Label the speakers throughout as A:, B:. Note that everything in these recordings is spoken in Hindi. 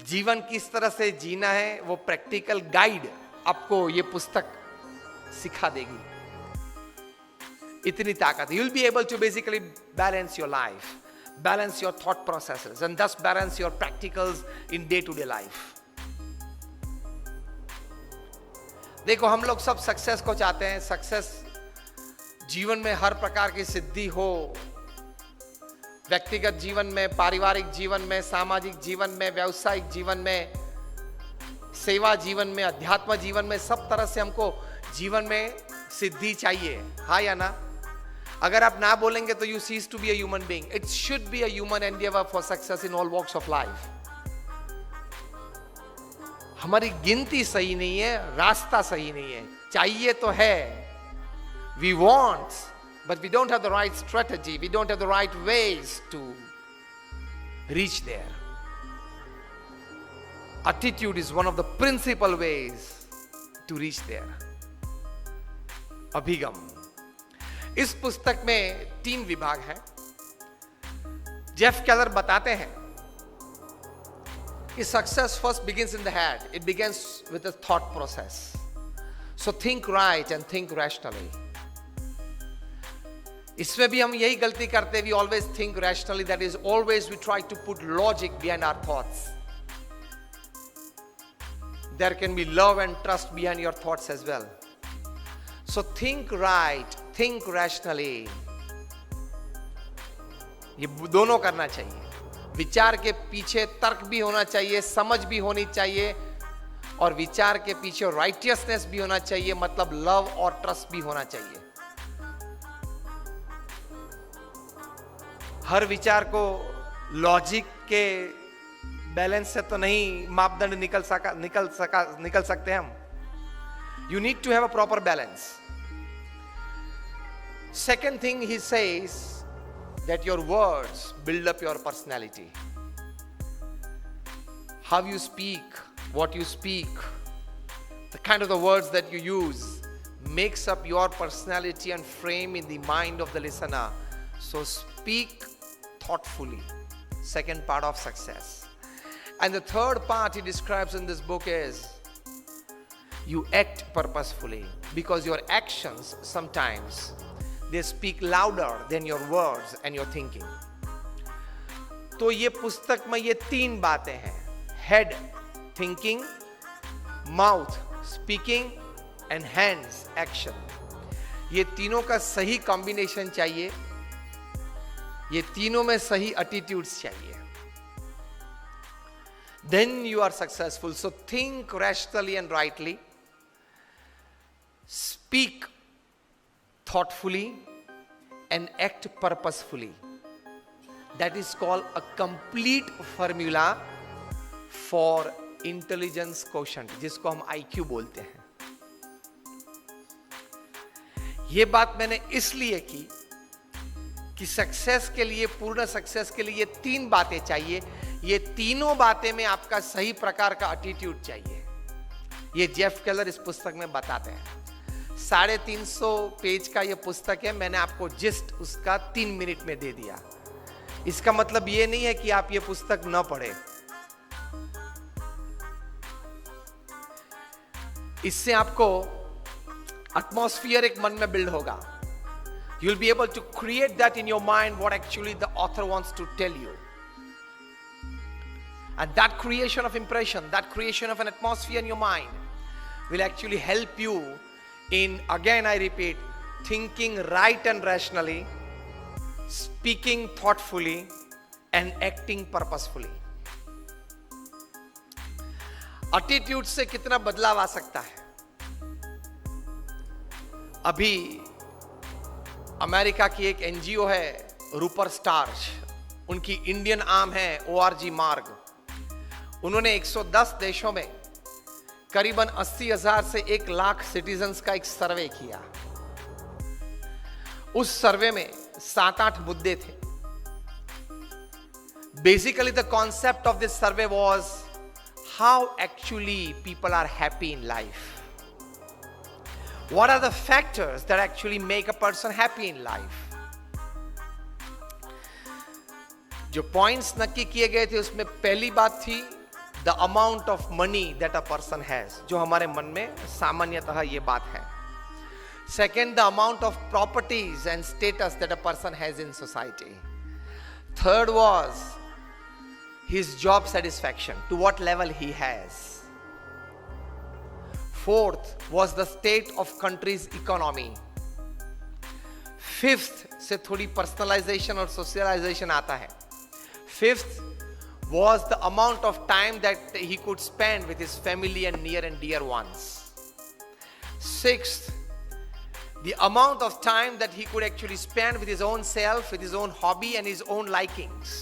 A: जीवन किस तरह से जीना है वो प्रैक्टिकल गाइड आपको ये पुस्तक सिखा देगी। इतनी ताकत। You will be able to basically balance your life, balance your thought processes and thus balance your practicals in day to day life. देखो हम लोग सब सक्सेस को चाहते हैं, सक्सेस जीवन में हर प्रकार की सिद्धि हो, व्यक्तिगत जीवन में, पारिवारिक जीवन में, सामाजिक जीवन में, व्यावसायिक जीवन में, सेवा जीवन में, अध्यात्म जीवन में, सब तरह से हमको जीवन में सिद्धि चाहिए, हाँ या ना? अगर आप ना बोलेंगे तो you cease to be a human being. It should be a human endeavour for success in all walks of life. हमारी गिनती सही नहीं है, रास्ता सही नहीं है। चाहिए तो है, we want, but we don't have the right strategy, we don't have the right ways to reach there. Attitude is one of the principal ways to reach there. अभिगम। इस पुस्तक में 3 विभाग हैं। जेफ केलर बताते हैं कि success first begins in the head. It begins with a thought process. So think right and think rationally. इसमें भी हम यही गलती करते हैं, we always think rationally, that is always we try to put logic behind our thoughts. There can be love and trust behind your thoughts as well. So think right, think rationally. ये दोनों करना चाहिए। विचार के पीछे तर्क भी होना चाहिए, समझ भी होनी चाहिए, और विचार के पीछे राइटियसनेस भी होना चाहिए, मतलब लव और ट्रस्ट भी होना चाहिए। हर विचार को लॉजिक के बैलेंस से तो नहीं मापदंड निकल सकते हम। You need to have a proper balance. Second thing he says that your words build up your personality. How you speak, what you speak, the kind of the words that you use makes up your personality and frame in the mind of the listener. So speak thoughtfully. Second part of success. And the third part he describes in this book is you act purposefully, because your actions sometimes they speak louder than your words and your thinking. तो ये पुस्तक में ये 3 बातें हैं, head thinking, mouth speaking and hands action. ये तीनों का सही कॉम्बिनेशन चाहिए, ये तीनों में सही एटीट्यूड्स चाहिए, then you are successful. So think rationally and rightly, speak thoughtfully and act purposefully. That is called a complete formula for intelligence quotient, जिसको हम IQ बोलते हैं। यह बात मैंने इसलिए की कि सक्सेस के लिए, पूर्ण सक्सेस के लिए ये 3 बातें चाहिए। ये तीनों बातें में आपका सही प्रकार का एटीट्यूड चाहिए। ये जेफ केलर इस पुस्तक में बताते हैं। 350 पेज का ये पुस्तक है, मैंने आपको जिस्ट उसका 3 मिनट में दे दिया। इसका मतलब ये नहीं है कि आप ये पुस्तक न पढ़े। इससे आपको एटमॉस्फेयर एक मन में बिल्ड होगा। You'll be able to create that in your mind what actually the author wants to tell you. And that creation of impression, that creation of an atmosphere in your mind will actually help you in, again I repeat, thinking right and rationally, speaking thoughtfully and acting purposefully. Attitude से कितना बदलाव आ सकता है? अभी अमेरिका की एक एनजीओ है रूपर स्टार्च, उनकी इंडियन आर्म है ORG मार्ग। उन्होंने 110 देशों में करीबन 80,000 से 1 लाख सिटीजन्स का एक सर्वे किया। उस सर्वे में 7-8 मुद्दे थे। Basically the concept of this survey was how actually people are happy in life. What are the factors that actually make a person happy in life? जो पॉइंट्स नक्की किए गए थे उसमें पहली बात थी the amount of money that a person has, जो हमारे मन में सामान्यतः ये बात है. Second, the amount of properties and status that a person has in society. Third was his job satisfaction, to what level he has. Fourth was the state of country's economy. Fifth से थोड़ी personalization और socialization आता है. Fifth was the amount of time that he could spend with his family and near and dear ones. Sixth, the amount of time that he could actually spend with his own self, with his own hobby and his own likings.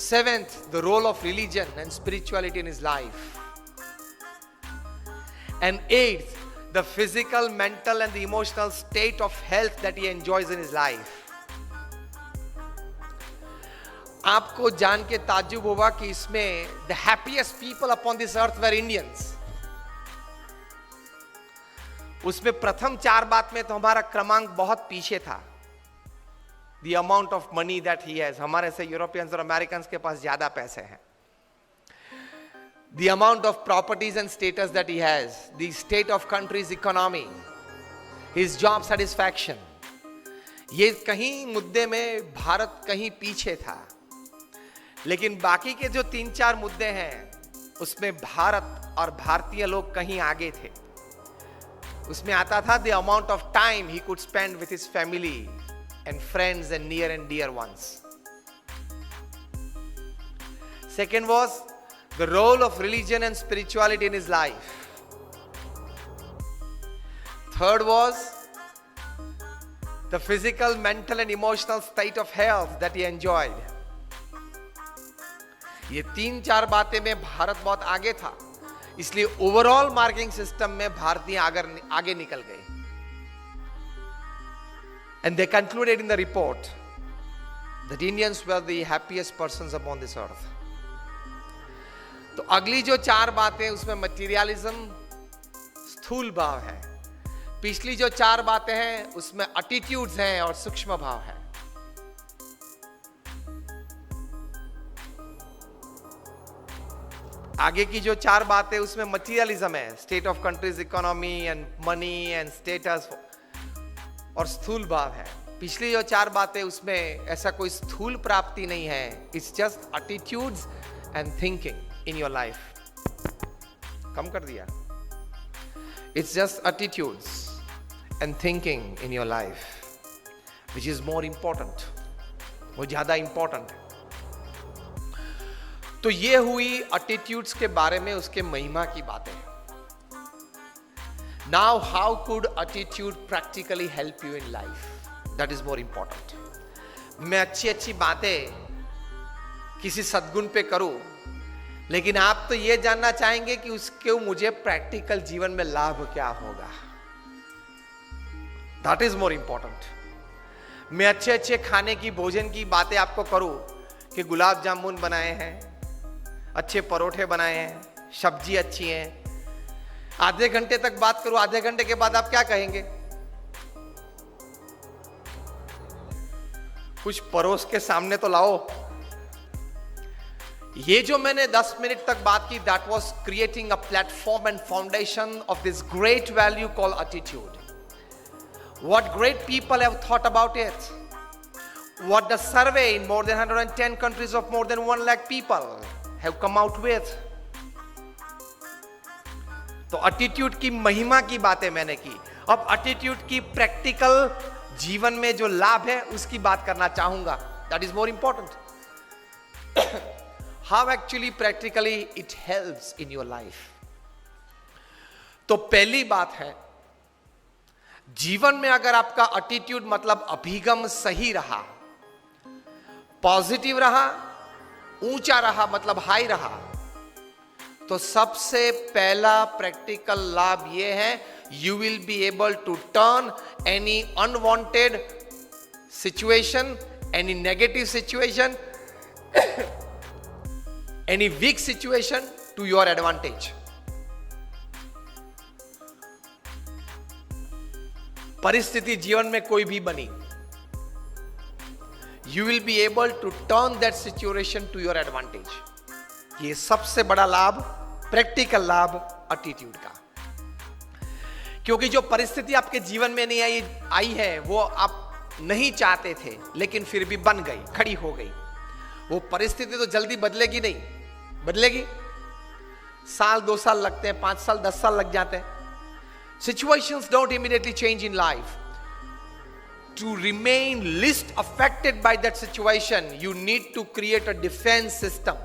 A: Seventh, the role of religion and spirituality in his life. And eighth, the physical, mental and the emotional state of health that he enjoys in his life. आपको जान के ताज्जुब होगा कि इसमें the happiest people upon this earth were Indians. उसमें प्रथम 4 बात में तो हमारा क्रमांक बहुत पीछे था. The amount of money that he has, हमारे से यूरोपियंस और अमेरिकन्स के पास ज्यादा पैसे हैं. The amount of properties and status that he has, the state of country's economy, his job satisfaction, ये कहीं मुद्दे में भारत कहीं पीछे था. लेकिन बाकी के जो 3-4 मुद्दे हैं उसमें भारत और भारतीय लोग कहीं आगे थे. उसमें आता था the amount of time he could spend with his family and friends and near and dear ones. Second was the role of religion and spirituality in his life. Third was the physical, mental and emotional state of health that he enjoyed. ये 3-4 बातें में भारत बहुत आगे था, इसलिए ओवरऑल मार्किंग सिस्टम में भारतीय आगे निकल गए. And they concluded in the report that Indians were the happiest persons upon this earth. तो अगली जो 4 बातें उसमें मटीरियलिज्म, स्थूल भाव है. पिछली जो 4 बातें हैं उसमें एटीट्यूड्स हैं और सूक्ष्म भाव है. आगे की जो 4 बातें उसमें मटीरियलिज्म है, state of countries economy and money and status और स्थूल भाव है. पिछली जो 4 बातें उसमें ऐसा कोई स्थूल प्राप्ति नहीं है. It's just attitudes and thinking in your life. कम कर दिया. It's just attitudes and thinking in your life which is more important. वो ज्यादा इंपॉर्टेंट है. तो ये हुई एटीट्यूड्स के बारे में उसके महिमा की बातें. Now, how could attitude practically help you in life? That is more important. मैं अच्छी बातें किसी सद्गुण पे करूं, लेकिन आप तो ये जानना चाहेंगे कि उसके मुझे प्रैक्टिकल जीवन में लाभ क्या होगा. That is more important. मैं अच्छे खाने की, भोजन की बातें आपको करूं कि गुलाब जामुन बनाए हैं, अच्छे परोठे बनाए हैं, सब्जी अच्छी है. आधे घंटे तक बात करूं, आधे घंटे के बाद आप क्या कहेंगे? कुछ परोस के सामने तो लाओ. ये जो मैंने 10 मिनट तक बात की, that was creating a platform and foundation of this great value called attitude. What great people have thought about it. What the survey in more than 110 countries of more than 1 lakh people have come out with. तो एटीट्यूड की महिमा की बातें मैंने की. अब एटीट्यूड की प्रैक्टिकल जीवन में जो लाभ है उसकी बात करना चाहूंगा. That is more important. How actually practically it helps in your life. तो पहली बात है, जीवन में अगर आपका एटीट्यूड मतलब अभिगम सही रहा, पॉजिटिव रहा, ऊंचा रहा मतलब हाई रहा, तो सबसे पहला प्रैक्टिकल लाभ यह है, you will be able to turn any unwanted situation, any negative situation, any weak situation to your advantage. परिस्थिति जीवन में कोई भी बनी, you will be able to turn that situation to your advantage. ये सबसे बड़ा लाभ, प्रैक्टिकल लाभ एटीट्यूड का। क्योंकि जो परिस्थिति आपके जीवन में नहीं आई है वो आप नहीं चाहते थे, लेकिन फिर भी बन गई, खड़ी हो गई। वो परिस्थिति तो जल्दी बदलेगी नहीं, बदलेगी साल 2 साल लगते हैं, 5 साल 10 साल लग जाते हैं। Situations don't immediately change in life. To remain least affected by that situation, you need to create a defense system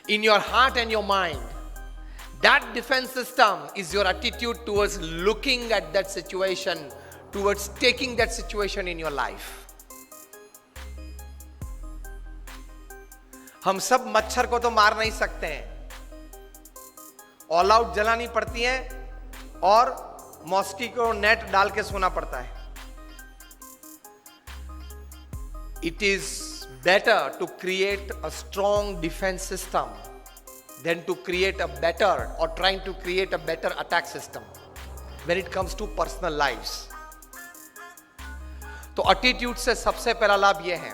A: in your heart and your mind. That defense system is your attitude towards looking at that situation, towards taking that situation in your life. हम सब मच्छर को तो मार नहीं सकते हैं, ऑल आउट जलानी पड़ती है और मॉस्किटो नेट डाल के सोना पड़ता है। It is better to create a strong defense system than to create a better or trying to create a better attack system when it comes to personal lives. तो attitude से सबसे पहला लाभ यह है,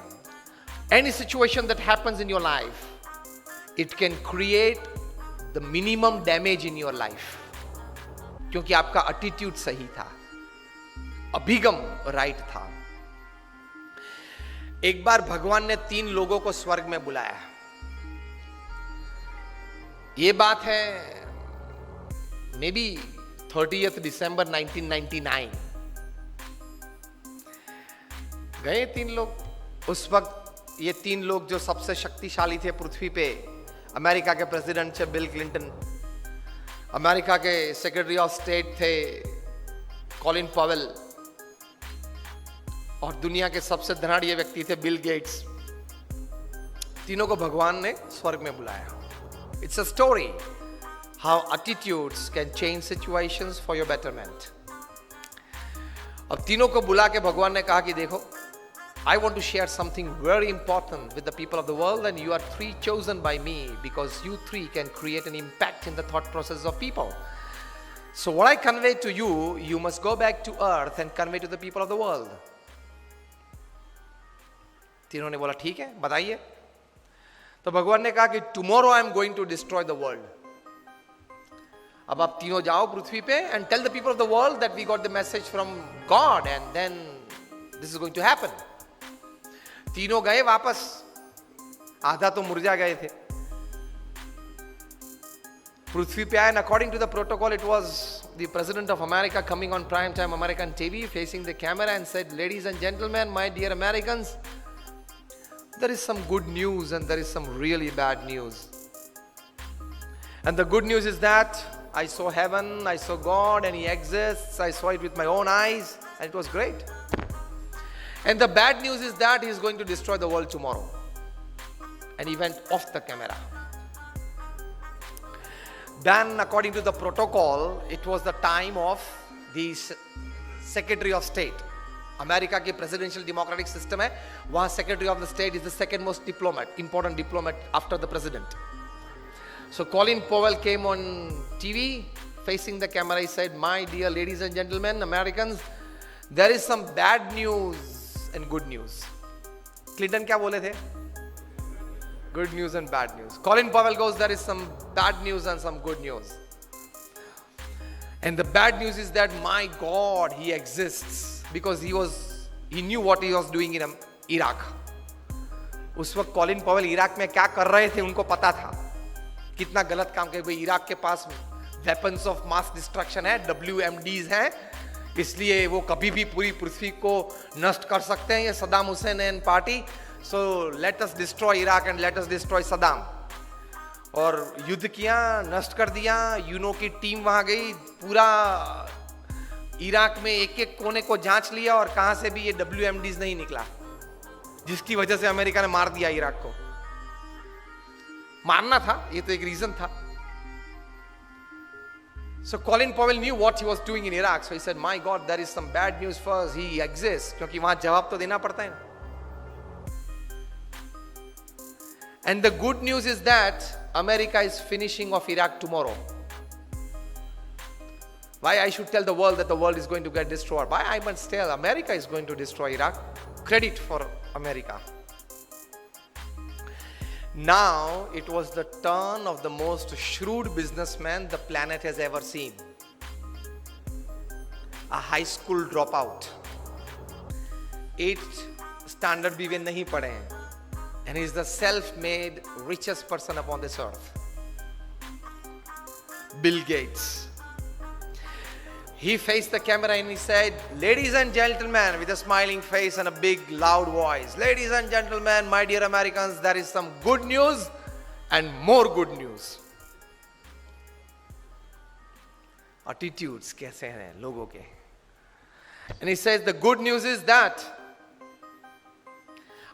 A: any situation that happens in your life, it can create the minimum damage in your life, क्योंकि आपका attitude सही था, अभिगम राइट था। एक बार भगवान ने 3 लोगों को स्वर्ग में बुलाया। यह बात है मे बी 30th December 1999। गए 3 लोग। उस वक्त ये 3 लोग जो सबसे शक्तिशाली थे पृथ्वी पे, अमेरिका के प्रेसिडेंट थे बिल क्लिंटन, अमेरिका के सेक्रेटरी ऑफ स्टेट थे कॉलिन पॉवेल, और दुनिया के सबसे धनाढ़ व्यक्ति थे बिल गेट्स। तीनों को भगवान ने स्वर्ग में बुलाया। It's a story how attitudes can change situations for your betterment. अब तीनों को बुला के भगवान ने कहा कि देखो, I want to share something very important with the people of the world, and you are 3 chosen by me because you 3 can create an impact in the thought process of people. So what I convey to you, you must go back to earth and convey to the people of the world. तीनों ने बोला ठीक है, बताइए। तो भगवान ने कहा कि tomorrow I am going to destroy the world. अब आप तीनों जाओ पृथ्वी पे and tell the people of the world that we got the message from God and then this is going to happen. तीनों गए वापस, आधा तो मुरझा गए थे। पृथ्वी पे आए, and according to the protocol it was the president of America coming on prime time American TV, facing the camera and said, ladies and gentlemen, my dear Americans, there is some good news and there is some really bad news. And the good news is that I saw heaven, I saw God, and He exists. I saw it with my own eyes and it was great. And the bad news is that He is going to destroy the world tomorrow. And He went off the camera. Then, according to the protocol, it was the time of the Secretary of State. America की प्रेसिडेंशियल डेमोक्रेटिक सिस्टम है, वहां secretary of the state is the second most important diplomat after the president. So Colin Powell came on TV, facing the camera. He said, my dear ladies and gentlemen, Americans, there is some bad news and good news. Clinton क्या बोले थे? Good news and bad news. Colin Powell goes, there is some bad news and some good news. And the bad news is that my God, He exists. Because he knew what he was doing in Iraq. उस वक्त कॉलिन पॉवेल इराक में क्या कर रहे थे उनको पता था, कितना गलत काम कर। भाई इराक के पास वेपन्स ऑफ मास डिस्ट्रक्शन है, WMDs हैं, इसलिए वो कभी भी पूरी पृथ्वी को नष्ट कर सकते हैं, ये Saddam Hussain and party. So let us destroy Iraq and let us destroy Saddam. और युद्ध किया, नष्ट कर दिया. यूनो की टीम वहां गई, पूरा इराक में एक एक कोने को जांच लिया और कहां से भी ये WMDs नहीं निकला, जिसकी वजह से अमेरिका ने मार दिया इराक को. मारना था, ये तो एक रीजन था. So Colin Powell knew what he was doing in Iraq. So he said, my God, there is some bad news for us. He exists. क्योंकि वहां जवाब तो देना पड़ता है ना. And the good news is that America is finishing off Iraq tomorrow. Why I should tell the world that the world is going to get destroyed? Why I must tell America is going to destroy Iraq? Credit for America. Now it was the turn of the most shrewd businessman the planet has ever seen. A high school dropout. 8th standard भी वे नहीं पढ़े हैं. And he is the self-made richest person upon this earth. Bill Gates. He faced the camera and he said, "Ladies and gentlemen," with a smiling face and a big loud voice, "Ladies and gentlemen, my dear Americans, there is some good news and more good news." Attitudes कैसे हैं लोगों के? And he says, the good news is that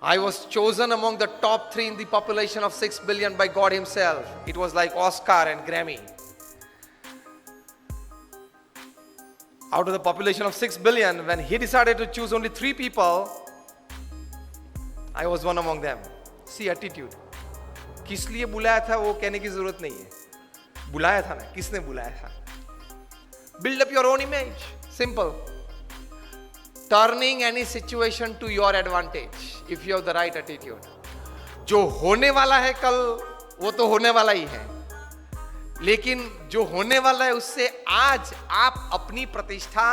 A: I was chosen among the top 3 in the population of 6 billion by God himself. It was like Oscar and Grammy. Out of the population of 6 billion, when he decided to choose only 3 people, I was one among them. See attitude. किस लिए बुलाया था वो कहने की जरूरत नहीं है. बुलाया था ना, किसने बुलाया था? Build up your own image. Simple. Turning any situation to your advantage if you have the right attitude. जो होने वाला है कल वो तो होने वाला ही है, लेकिन जो होने वाला है उससे आज आप अपनी प्रतिष्ठा,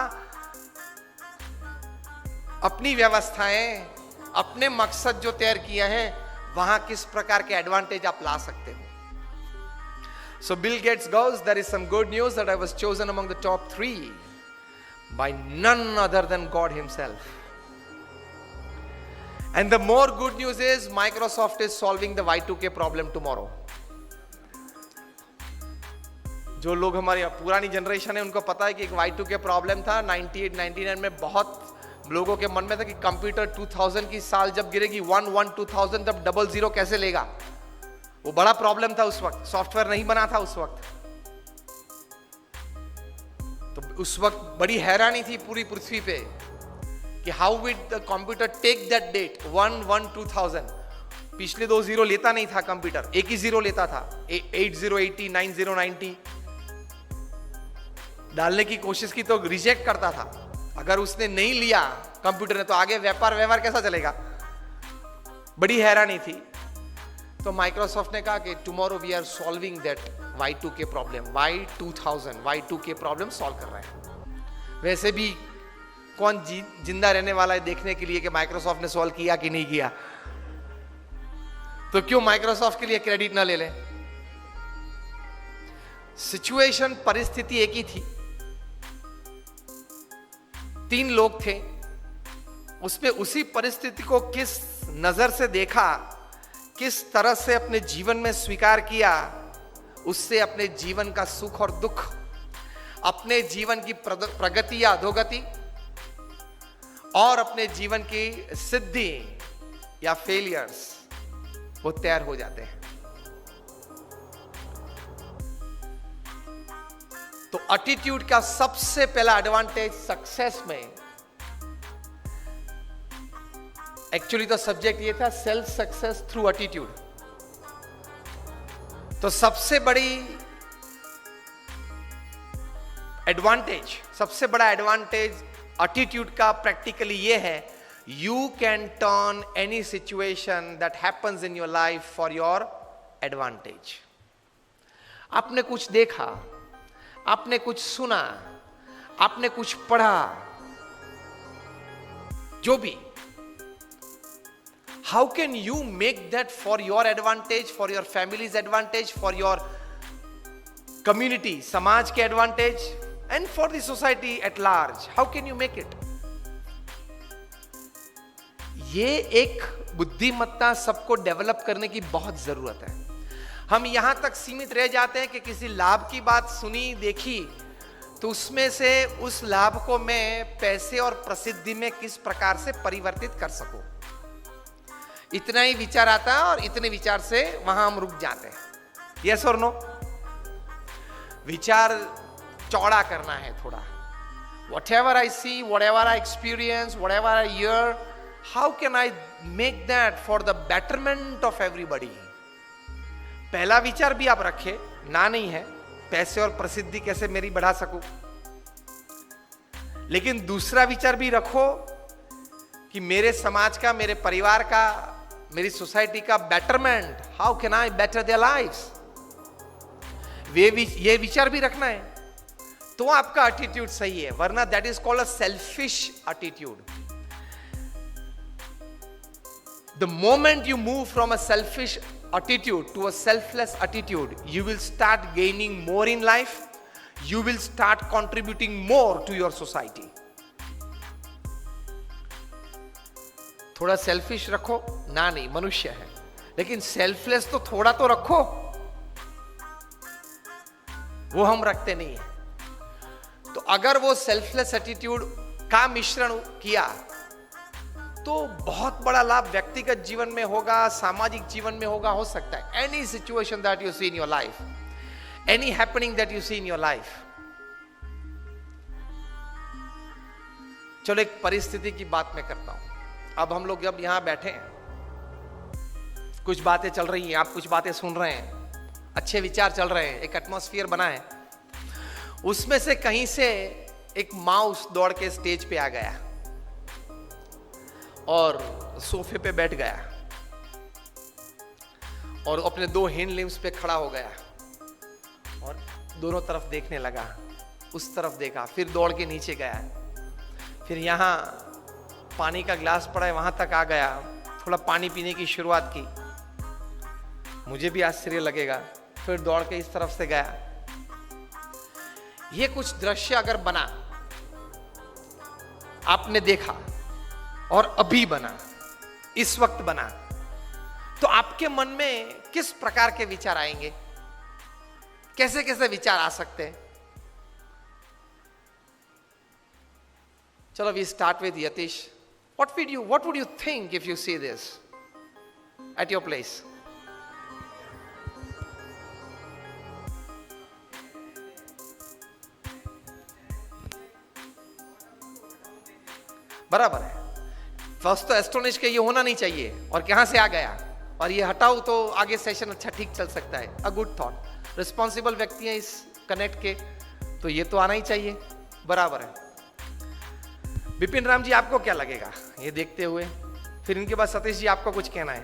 A: अपनी व्यवस्थाएं, अपने मकसद जो तैयार किए हैं वहां किस प्रकार के एडवांटेज आप ला सकते हो. So Bill Gates goes, there is some good news that I was chosen among the top 3 by none other than God himself. And the more good news is Microsoft is solving the Y2K problem tomorrow. जो लोग हमारी पुरानी जनरेशन है उनको पता है कि एक Y2K प्रॉब्लम था 98 99 में. बहुत लोगों के मन में था कि कंप्यूटर 2000 की साल जब गिरेगी 2000 तब 00 कैसे लेगा. वो बड़ा प्रॉब्लम था उस वक्त, सॉफ्टवेयर नहीं बना था उस वक्त. तो उस वक्त बड़ी हैरानी थी पूरी पृथ्वी पे कि how would the computer take that date 1/1/2000. पिछले 2 जीरो लेता नहीं था कंप्यूटर, एक ही जीरो लेता था. 8080 9090 डालने की कोशिश की तो रिजेक्ट करता था. अगर उसने नहीं लिया कंप्यूटर ने तो आगे व्यवहार कैसा चलेगा. बड़ी हैरानी थी. तो माइक्रोसॉफ्ट ने कहा कि tomorrow we are solving that Y2K problem. Y2K problem solve कर रहे हैं. वैसे भी कौन जिंदा रहने वाला है देखने के लिए कि माइक्रोसॉफ्ट ने सॉल्व किया कि नहीं किया. तो क्यों माइक्रोसॉफ्ट के लिए क्रेडिट ना ले लें. सिचुएशन, परिस्थिति एक ही थी. 3 लोग थे. उसमें उसी परिस्थिति को किस नजर से देखा, किस तरह से अपने जीवन में स्वीकार किया, उससे अपने जीवन का सुख और दुख, अपने जीवन की प्रगति या अधोगति और अपने जीवन की सिद्धि या फेलियर्स वो तैयार हो जाते हैं. तो एटीट्यूड का सबसे पहला एडवांटेज सक्सेस में, एक्चुअली तो सब्जेक्ट ये था सेल्फ सक्सेस थ्रू एटीट्यूड. तो सबसे बड़ी एडवांटेज, सबसे बड़ा एडवांटेज एटीट्यूड का प्रैक्टिकली ये है, you can turn any situation that happens in your life for your advantage. आपने कुछ देखा, आपने कुछ सुना, आपने कुछ पढ़ा, जो भी, how can you make that for your advantage, for your family's advantage, for your community, समाज के advantage, and for the society at large? How can you make it? ये एक बुद्धिमत्ता सबको डेवलप करने की बहुत जरूरत है. हम यहां तक सीमित रह जाते हैं कि किसी लाभ की बात सुनी, देखी, तो उसमें से उस लाभ को मैं पैसे और प्रसिद्धि में किस प्रकार से परिवर्तित कर सकूं, इतना ही विचार आता है और इतने विचार से वहां हम रुक जाते हैं. यस और नो? विचार चौड़ा करना है थोड़ा. Whatever I see, whatever I experience, whatever I hear, how can I make that for the betterment of everybody? पहला विचार भी आप रखे, ना नहीं है, पैसे और प्रसिद्धि कैसे मेरी बढ़ा सकूं. लेकिन दूसरा विचार भी रखो कि मेरे समाज का, मेरे परिवार का, मेरी सोसाइटी का betterment, how can I better their lives, ये विचार भी रखना है, तो आपका एटीट्यूड सही है, वरना that is called a selfish attitude. The moment you move from a selfish attitude to a selfless attitude, you will start gaining more in life. You will start contributing more to your society. थोड़ा सेल्फिश रखो ना, नहीं मनुष्य है, लेकिन सेल्फलेस तो थोड़ा तो रखो, वो हम रखते नहीं है. तो अगर वो सेल्फलेस एटीट्यूड का मिश्रण किया तो बहुत बड़ा लाभ व्यक्तिगत जीवन में होगा, सामाजिक जीवन में होगा, हो सकता है. Any situation that you see in your life, any happening that you see in your life. चलो एक परिस्थिति की बात मैं करता हूं. अब हम लोग जब यहां बैठे हैं, कुछ बातें चल रही हैं, आप कुछ बातें सुन रहे हैं, अच्छे विचार चल रहे हैं, एक एटमॉस्फेयर बना है. उसमें से कहीं से एक माउस दौड़ के स्टेज पे आ गया और सोफे पे बैठ गया और अपने 2 हिंड लिम्स पे खड़ा हो गया और दोनों तरफ देखने लगा. उस तरफ देखा, फिर दौड़ के नीचे गया, फिर यहाँ पानी का ग्लास पड़ा है वहां तक आ गया, थोड़ा पानी पीने की शुरुआत की. मुझे भी आश्चर्य लगेगा. फिर दौड़ के इस तरफ से गया. ये कुछ दृश्य अगर बना, आपने देखा और अभी बना, इस वक्त बना, तो आपके मन में किस प्रकार के विचार आएंगे? कैसे कैसे विचार आ सकते हैं? चलो we start with Yatish. what would you think if you see this at your place? बराबर है. फर्स्ट तो एस्टोनिश के ये होना नहीं चाहिए, और कहां से आ गया, और ये हटाओ तो आगे सेशन अच्छा ठीक चल सकता है. A good thought. रिस्पॉन्सिबल व्यक्ति हैं इस कनेक्ट के, तो ये तो आना ही चाहिए. बराबर है. विपिन राम जी, आपको क्या लगेगा ये देखते हुए? फिर इनके बाद सतीश जी, आपको कुछ कहना है?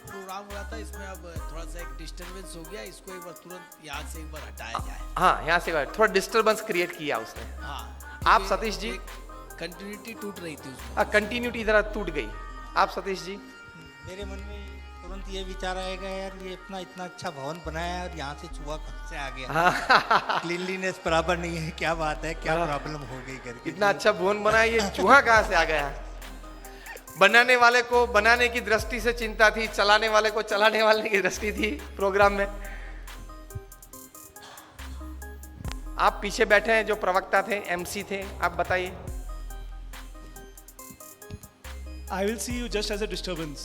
B: प्रोग्राम हो रहा था, इसमें अब थोड़ा सा एक डिस्टरबेंस हो गया, इसको एक बार तुरंत यहाँ से एक बार हटाया जाए.
A: हाँ, यहाँ से थोड़ा डिस्टरबेंस क्रिएट किया उसने.
B: हाँ,
A: आप सतीश जी?
B: कंटिन्यूटी टूट रही थी उसमें.
A: कंटिन्यूटी इधर टूट गई. आप सतीश जी?
C: मेरे मन में तुरंत ये विचार आएगा, यार ये इतना अच्छा भवन बनाया है और यहाँ से चूहा कब से आ गया. क्लीनलीनेस बराबर नहीं है, क्या बात है, क्या प्रॉब्लम हो गई करके.
A: इतना अच्छा भवन बनाया, ये चूहा कहाँ से आ गया? बनाने वाले को बनाने की दृष्टि से चिंता थी, चलाने वाले को चलाने वाले की दृष्टि थी प्रोग्राम में. आप पीछे बैठे हैं, जो प्रवक्ता थे, एमसी थे, आप बताइए.
D: I will see you just as a disturbance.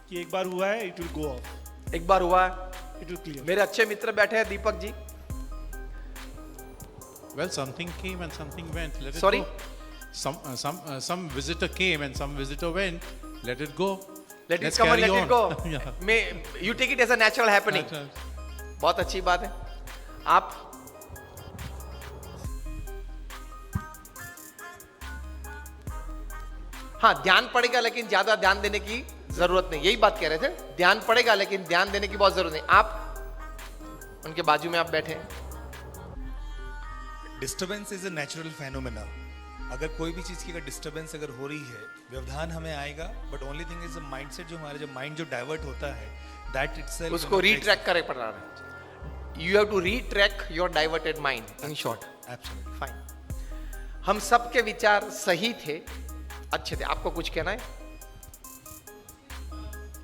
D: कि एक बार हुआ है, it will go off.
A: एक बार हुआ,
D: It will clear.
A: मेरे अच्छे मित्र बैठे हैं, Deepak ji.
E: Well, something came and something went. Let it
A: Sorry?
E: go. Some visitor came and some visitor went. Let it go.
A: Let it
E: Let's
A: come and
E: carry
A: let it
E: on.
A: go.
E: Yeah.
A: You take it as a natural happening.
E: That's
A: बहुत अच्छी बात है. आप? हाँ, ध्यान पड़ेगा, लेकिन ज्यादा ध्यान देने की जरूरत नहीं. यही बात कह रहे थे. ध्यान पड़ेगा, लेकिन ध्यान देने की बहुत जरूरत नहीं. आप उनके बाजू में आप बैठे हैं.
F: Disturbance is a natural phenomena. अगर कोई भी चीज की अगर डिस्टर्बेंस अगर हो रही है, व्यवधान हमें आएगा, but only thing is mindset, जो हमारा जो माइंड जो डाइवर्ट होता है, दैट इटसेल्फ
A: उसको रीट्रैक करे पड़ रहा है. You have to retrack your diverted mind. In short,
F: absolutely
A: fine. हम सबके विचार सही थे, अच्छे थे. आपको कुछ कहना है?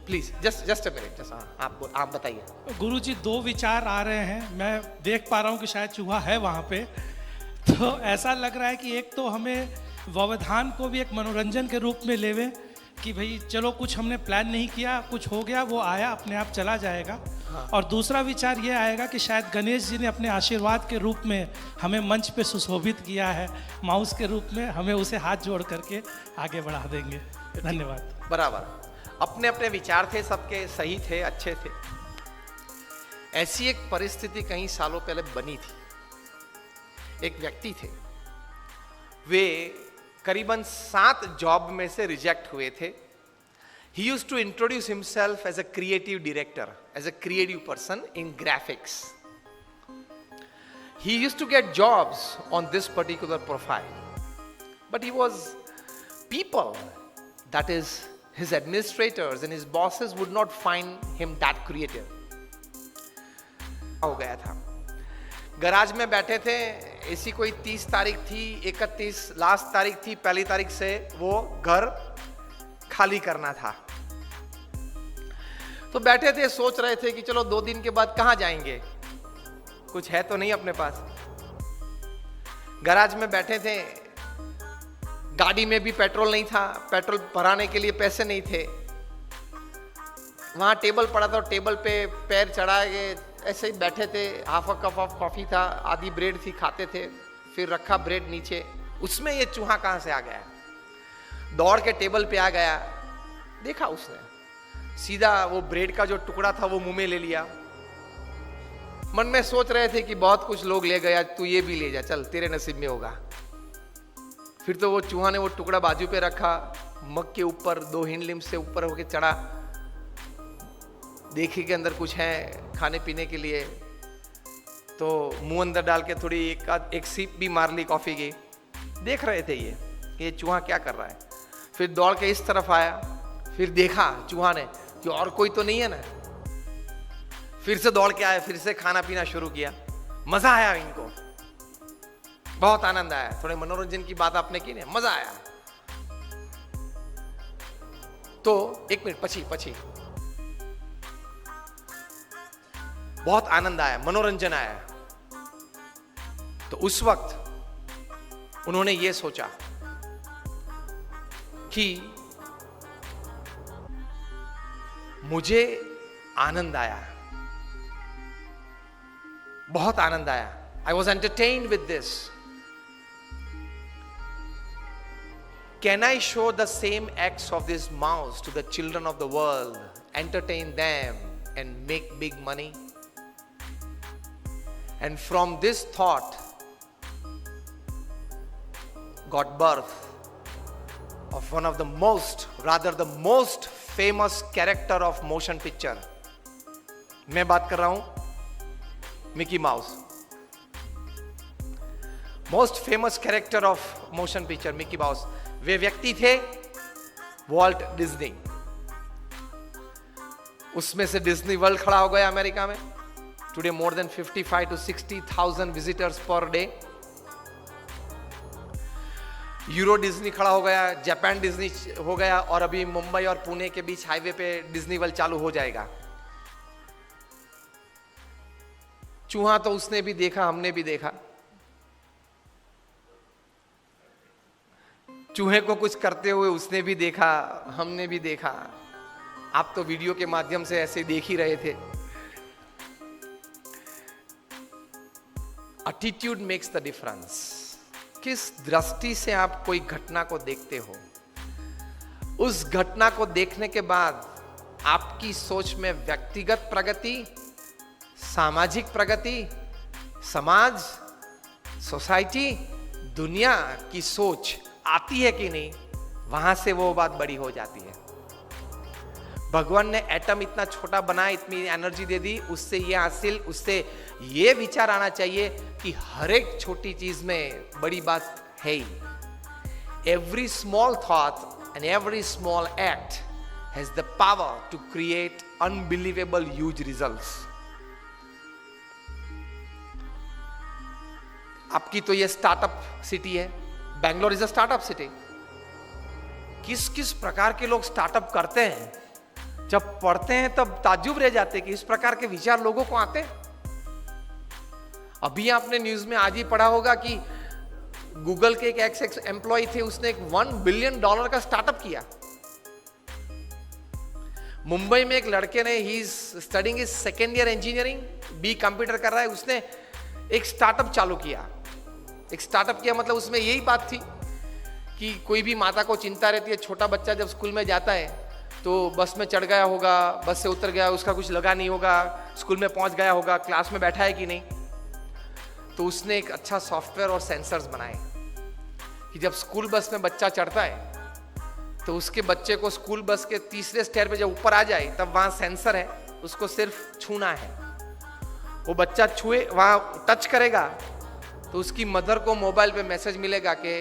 A: Please just a minute. आप बताइए.
G: गुरुजी, 2 विचार आ रहे हैं. मैं देख पा रहा हूँ कि शायद चूहा है वहाँ पे. तो ऐसा लग रहा है कि एक तो हमें व्यवधान को भी एक मनोरंजन के रूप में लेवे, कि भाई चलो कुछ हमने प्लान नहीं किया, कुछ हो गया, वो आया अपने आप चला जाएगा. और दूसरा विचार ये आएगा कि शायद गणेश जी ने अपने आशीर्वाद के रूप में हमें मंच पे सुशोभित किया है, माउस के रूप में हमें उसे हाथ जोड़ करके आगे बढ़ा देंगे. धन्यवाद.
A: बराबर. अपने अपने विचार थे, सबके सही थे, अच्छे थे. ऐसी एक परिस्थिति कई सालों पहले बनी थी. एक व्यक्ति थे, वे करीबन 7 जॉब में से रिजेक्ट हुए थे. He used to introduce himself as a creative director, as a creative person in graphics. He used to get jobs on this particular profile. But he was people, that is his administrators and his bosses would not find him that creative. हो गया था. गराज में बैठे थे, ऐसी कोई 30 तारीख थी, 31 लास्ट तारीख थी, पहली तारीख से वो घर खाली करना था. तो बैठे थे, सोच रहे थे कि चलो 2 दिन के बाद कहां जाएंगे, कुछ है तो नहीं अपने पास. गराज में बैठे थे, गाड़ी में भी पेट्रोल नहीं था, पेट्रोल भराने के लिए पैसे नहीं थे. वहां टेबल पड़ा था, टेबल पे पैर चढ़ा के ऐसे ही बैठे थे. Half a cup of coffee था, आधी ब्रेड थी, खाते थे. फिर रखा ब्रेड नीचे, उसमें ये चूहा कहां से आ गया. दौड़ के टेबल पे आ गया, देखा उसने, सीधा वो ब्रेड का जो टुकड़ा था वो मुंह में ले लिया. मन में सोच रहे थे कि बहुत कुछ लोग ले गया, तू ये भी ले जा, चल तेरे नसीब में होगा. फिर तो वो चूहा ने वो टुकड़ा बाजू पे रखा, मग के ऊपर 2 हिंड लिम्ब से ऊपर होके चढ़ा, देखी के अंदर कुछ है खाने पीने के लिए. तो मुंह अंदर डाल के थोड़ी एक सीप भी मार ली कॉफी की. देख रहे थे ये चूहा क्या कर रहा है. फिर दौड़ के इस तरफ आया, फिर देखा चूहा ने कि और कोई तो नहीं है ना. फिर से दौड़ के आया, फिर से खाना पीना शुरू किया. मजा आया इनको, बहुत आनंद आया. थोड़े मनोरंजन की बात आपने की ना, मजा आया. तो 1 मिनट पछी बहुत आनंद आया, मनोरंजन आया. तो उस वक्त उन्होंने ये सोचा कि मुझे आनंद आया, बहुत आनंद आया. I was entertained with this. Can I show the same acts of this mouse to the children of the world, entertain them and make big money? And from this thought got birth of one of the most famous character of motion picture. मैं बात कर रहा हूं Mickey Mouse. Most famous character of motion picture Mickey Mouse. वे व्यक्ति थे वॉल्ट डिज्नी. उसमें से डिज्नी वर्ल्ड खड़ा हो गया अमेरिका में. Today more than 55 to 60,000 visitors per day. Euro Disney खड़ा हो गया, जापान डिज्नी हो गया, और अभी मुंबई और पुणे के बीच हाईवे पे डिज्नी वर्ल्ड चालू हो जाएगा. चूहा तो उसने भी देखा, हमने भी देखा. चूहे को कुछ करते हुए उसने भी देखा, हमने भी देखा. आप तो वीडियो के माध्यम से ऐसे देख ही रहे थे. Attitude makes the difference. किस दृष्टि से आप कोई घटना को देखते हो, उस घटना को देखने के बाद आपकी सोच में व्यक्तिगत प्रगति, सामाजिक प्रगति, समाज, सोसाइटी, दुनिया की सोच आती है कि नहीं, वहां से वो बात बड़ी हो जाती है. भगवान ने एटम इतना छोटा बनाया, इतनी एनर्जी दे दी, उससे ये विचार आना चाहिए कि हर एक छोटी चीज में बड़ी बात है ही. Every small thought and every small act has the power to create unbelievable huge results. आपकी तो ये स्टार्टअप सिटी है, Bangalore is a startup city. किस किस प्रकार के लोग स्टार्टअप करते हैं, जब पढ़ते हैं तब ताज्जुब रह जाते हैं कि इस प्रकार के विचार लोगों को आते हैं. अभी आपने न्यूज में आज ही पढ़ा होगा कि गूगल के एक एक्स एम्प्लॉय थे, उसने एक $1 बिलियन का स्टार्टअप किया. मुंबई में एक लड़के ने, he is studying is 2nd year engineering, B computer कर रहा है, उसने एक स्टार्टअप चालू किया. एक स्टार्टअप किया मतलब उसमें यही बात थी कि कोई भी माता को चिंता रहती है, छोटा बच्चा जब स्कूल में जाता है तो बस में चढ़ गया होगा, बस से उतर गया, उसका कुछ लगा नहीं होगा, स्कूल में पहुंच गया होगा, क्लास में बैठा है कि नहीं. तो उसने एक अच्छा सॉफ्टवेयर और सेंसर्स बनाए कि जब स्कूल बस में बच्चा चढ़ता है तो उसके बच्चे को स्कूल बस के तीसरे स्टेयर पे जब ऊपर आ जाए तब वहां सेंसर है, उसको सिर्फ छूना है। वो बच्चा छुए, वहां टच करेगा तो उसकी मदर को मोबाइल पे मैसेज मिलेगा कि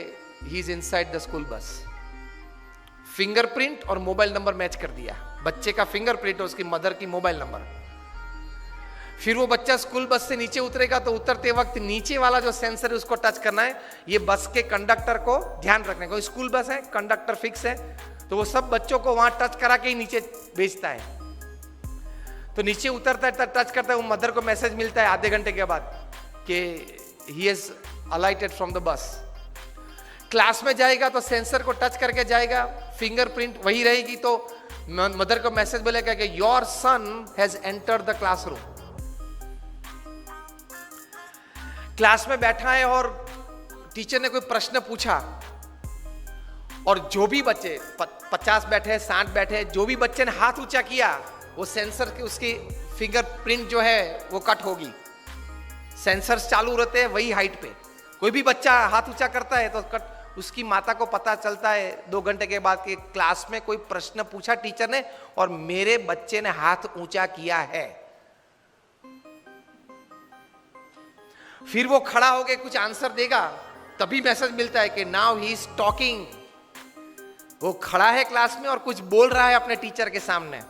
A: he is inside the school bus. Fingerprint और मोबाइल नंबर मैच कर दिया, बच्चे का फिंगरप्रिंट और उसकी मदर की मोबाइल नंबर। फिर वो बच्चा स्कूल बस से नीचे उतरेगा तो उतरते वक्त नीचे वाला जो सेंसर है उसको टच करना है। ये बस के कंडक्टर को ध्यान रखने को, स्कूल बस है, कंडक्टर फिक्स है, तो वो सब बच्चों को वहां टच करा के ही नीचे भेजता है। तो नीचे उतरता है, टच करता है, वो मदर को मैसेज मिलता है आधे घंटे के बाद कि he is अलाइटेड from the bus. Class में जाएगा तो सेंसर को टच करके जाएगा, फिंगरप्रिंट वही रहेगी, तो मदर को मैसेज मिलेगा कि your son has entered the classroom. Class में बैठा है और टीचर ने कोई प्रश्न पूछा और जो भी बच्चे 50 बैठे, 60 बैठे, जो भी बच्चे ने हाथ ऊंचा किया वो सेंसर की उसकी फिंगरप्रिंट जो है वो कट होगी। सेंसर्स चालू रहते हैं वही हाइट पे। कोई भी बच्चा हाथ ऊंचा करता है तो कट, उसकी माता को पता चलता है 2 घंटे के बाद कि क्लास में कोई प्रश्न पूछा टीचर ने और मेरे बच्चे ने हाथ ऊंचा किया है। फिर वो खड़ा होके कुछ आंसर देगा, तभी मैसेज मिलता है कि नाउ ही इज टॉकिंग। वो खड़ा है क्लास में और कुछ बोल रहा है अपने टीचर के सामने।